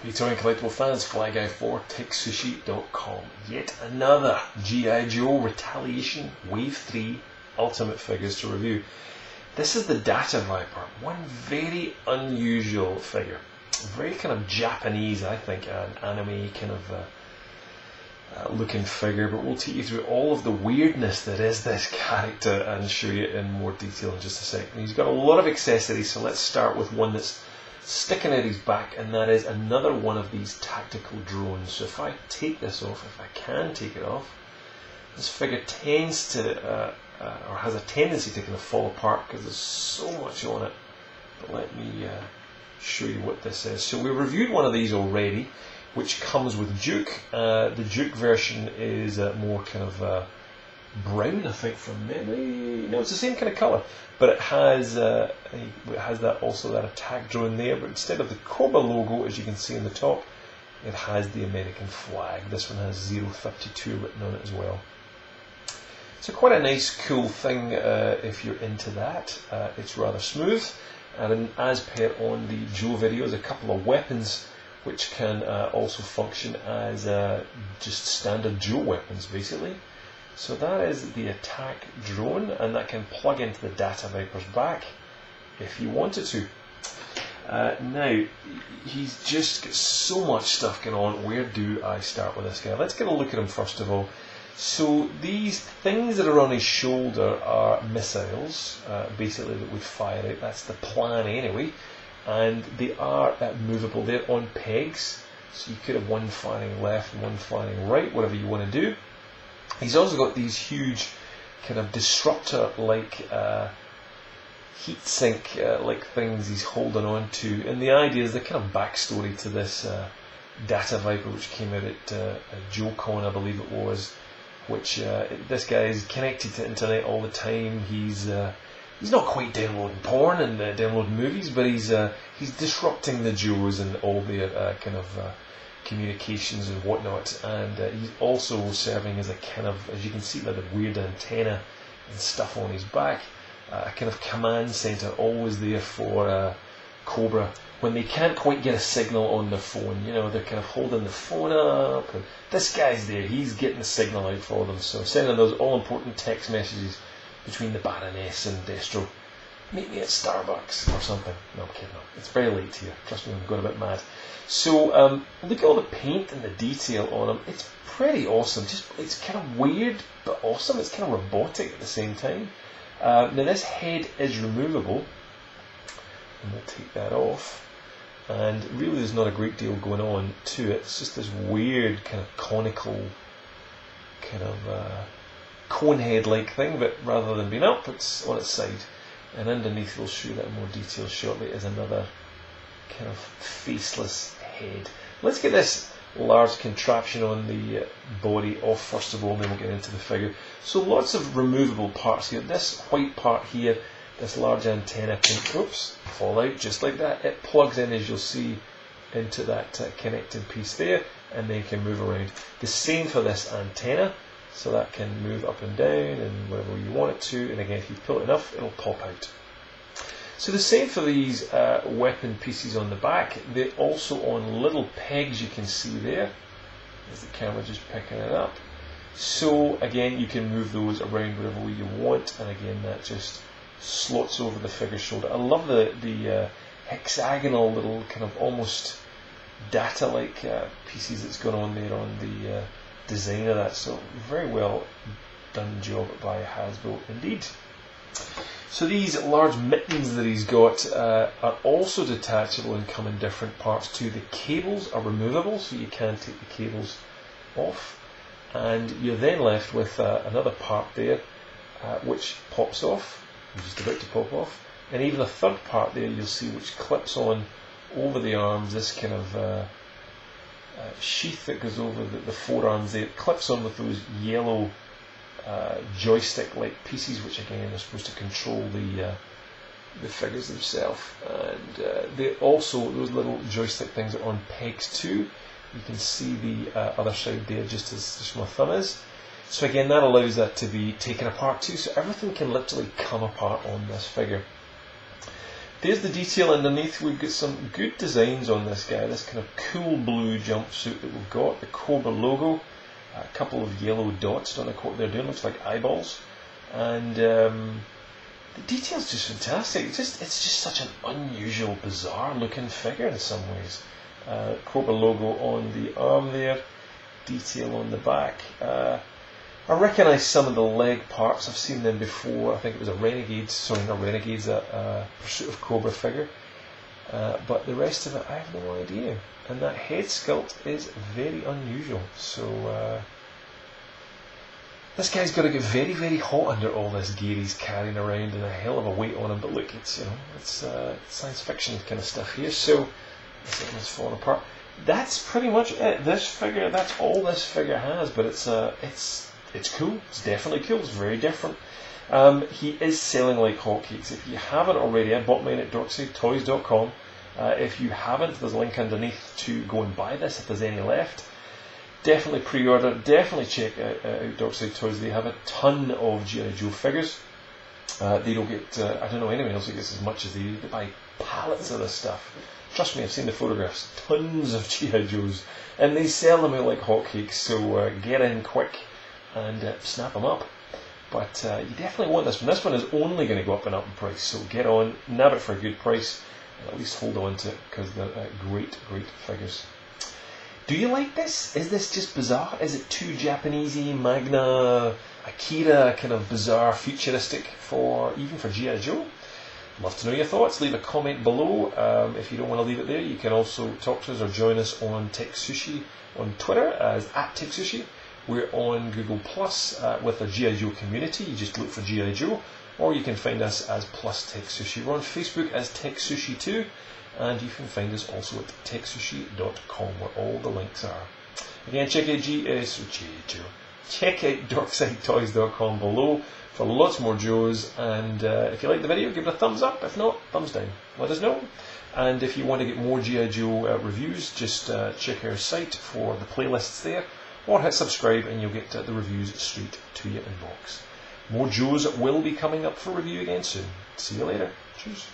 Returning collectible fans, Fly Guy for TekSushi.com. Yet another G.I. Joe Retaliation Wave 3 Ultimate figures to review. This is the Data Viper, one very unusual figure. Very kind of Japanese, I think, an anime kind of looking figure, but we'll take you through all of the weirdness that is this character and show you in more detail in just a second. He's got a lot of accessories, so let's start with one that's sticking out his back, and that is another one of these tactical drones. So if I take this off, if I can take it off, this figure tends to, or has a tendency to kind of fall apart because there's so much on it. But let me show you what this is. So we reviewed one of these already, which comes with Duke. The Duke version is more kind of brown, I think, from memory. No, it's the same kind of colour, but it has that also that attack drone there. But instead of the Cobra logo, as you can see on the top, it has the American flag. This one has 052 written on it as well. So quite a nice, cool thing if you're into that. It's rather smooth, and as per on the Joe videos, a couple of weapons which can also function as just standard Joe weapons, basically. So that is the attack drone, and that can plug into the Data Viper's back if you wanted to. Now, he's just got so much stuff going on. Where do I start with this guy? Let's get a look at him first of all. So these things that are on his shoulder are missiles, basically, that would fire out. That's the plan anyway. And they are movable. They're on pegs, so you could have one firing left and one firing right, whatever you want to do. He's also got these huge kind of disruptor-like heatsink-like things he's holding on to. And the idea is the kind of backstory to this Data Viper, which came out at JoeCon, I believe it was, which this guy is connected to internet all the time. He's not quite downloading porn and downloading movies, but he's disrupting the Joes and all their kind of communications and whatnot, and he's also serving as a kind of, as you can see by the weird antenna and stuff on his back, a kind of command center always there for Cobra when they can't quite get a signal on their phone. You know, they're kind of holding the phone up, and this guy's there, he's getting the signal out for them, so sending those all-important text messages between the Baroness and Destro. Meet me at Starbucks or something. No, I'm kidding. No. It's very late here. Trust me, I'm going a bit mad. So look at all the paint and the detail on him. It's pretty awesome. It's kind of weird but awesome. It's kind of robotic at the same time. Now this head is removable, and we'll take that off. And really, there's not a great deal going on to it. It's just this weird kind of conical, kind of cone head-like thing, but rather than being up, it's on its side. And underneath, we'll show you that in more detail shortly, is another kind of faceless head. Let's get this large contraption on the body off first of all, and then we'll get into the figure. So lots of removable parts here. This white part here, this large antenna can fall out just like that. It plugs in, as you'll see, into that connecting piece there, and then can move around. The same for this antenna. So that can move up and down and wherever you want it to, and again, if you pull it enough, it'll pop out. So the same for these weapon pieces on the back. They're also on little pegs, you can see there. There's the camera just picking it up. So again, you can move those around whatever way you want, and again, that just slots over the figure's shoulder. I love the hexagonal little kind of almost data-like pieces that's going on there on the design of that, so very well done job by Hasbro indeed. So these large mittens that he's got are also detachable and come in different parts too. The cables are removable, so you can take the cables off, and you're then left with another part there which pops off, just about to pop off, and even a third part there you'll see which clips on over the arms, this kind of sheath that goes over the forearms there. It clips on with those yellow joystick-like pieces, which again are supposed to control the figures themselves. And they also, those little joystick things are on pegs too. You can see the other side there, just as my thumb is. So again, that allows that to be taken apart too. So everything can literally come apart on this figure. There's the detail underneath. We've got some good designs on this guy. This kind of cool blue jumpsuit that we've got. The Cobra logo. A couple of yellow dots. Don't know what they're doing. Looks like eyeballs. And the detail's just fantastic. It's just such an unusual, bizarre looking figure in some ways. Cobra logo on the arm there. Detail on the back. I recognise some of the leg parts. I've seen them before. I think it was a Pursuit of Cobra figure. But the rest of it, I have no idea. And that head sculpt is very unusual. So this guy's got to get very, very hot under all this gear he's carrying around, and a hell of a weight on him. But look, it's science fiction kind of stuff here. So this thing is falling apart. That's pretty much it. This figure, that's all this figure has. But it's cool. It's definitely cool. It's very different. He is selling like hotcakes. If you haven't already, I bought mine at dorksideToys.com. If you haven't, there's a link underneath to go and buy this if there's any left. Definitely pre-order. Definitely check out Dorkside Toys. They have a ton of G.I. Joe figures. They don't get, I don't know anyone else who gets as much as they do. They buy pallets of this stuff. Trust me, I've seen the photographs. Tons of G.I. Joes. And they sell them out like hotcakes. So get in quick and snap them up. But you definitely want this one. This one is only going to go up and up in price. So get on, nab it for a good price, and at least hold on to it because they're great, great figures. Do you like this? Is this just bizarre? Is it too Japanesey, Magna, Akira, kind of bizarre, futuristic even for G.I. Joe? Love to know your thoughts. Leave a comment below. If you don't want to leave it there, you can also talk to us or join us on TekSushi on Twitter as @TekSushi. We're on Google Plus with a G.I. Joe community. You just look for G.I. Joe, or you can find us as Plus TekSushi. We're on Facebook as TekSushi2, and you can find us also at TekSushi.com, where all the links are. Again, check out check out DorksideToys.com below for lots more Joes. And if you like the video, give it a thumbs up. If not, thumbs down. Let us know. And if you want to get more G.I. Joe reviews, just check our site for the playlists there. Or hit subscribe and you'll get the reviews straight to your inbox. More Joes will be coming up for review again soon. See you later. Cheers.